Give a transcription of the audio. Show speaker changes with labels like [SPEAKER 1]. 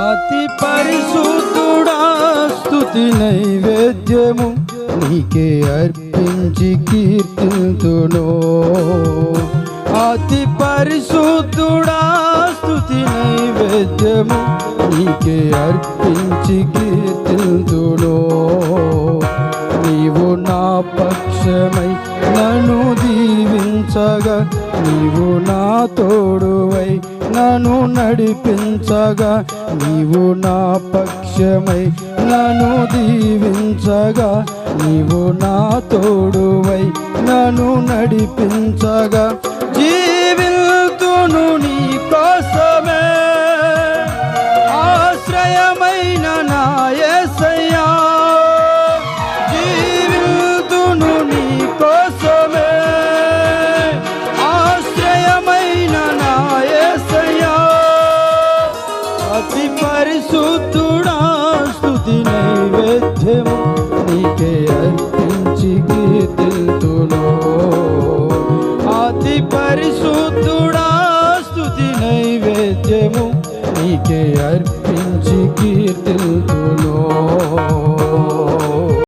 [SPEAKER 1] అతి పరిశుద్ధుడా స్తుతి నైవేద్యము నీకే అర్పించి కీర్తింతును. అతి పరిశుద్ధుడా స్తుతి నైవేద్యము నీకే అర్పించి కీర్తింతును. నీవు నా పక్షమై నన్ను దీవించగా, నీవు నా తోడువై నన్ను నడిపించగా, నీవు నా పక్షమై నన్ను దీవించగా, నీవు నా తోడువై నన్ను నడిపించగా, జీవితును నీ కోసమే ఆశ్రయమైన నా యేసయ్యా. జీవితును నీ కోసమే ఆశ్రయమైన నా యేసయ్యా. అతి పరిశుద్ధుడా స్తుతి నైవేద్యము నీకే అర్పించి కీర్తింతును. అతి పరిశుద్ధుడా స్తుతి నైవేద్యము నీకే అర్పించి కీర్తింతును.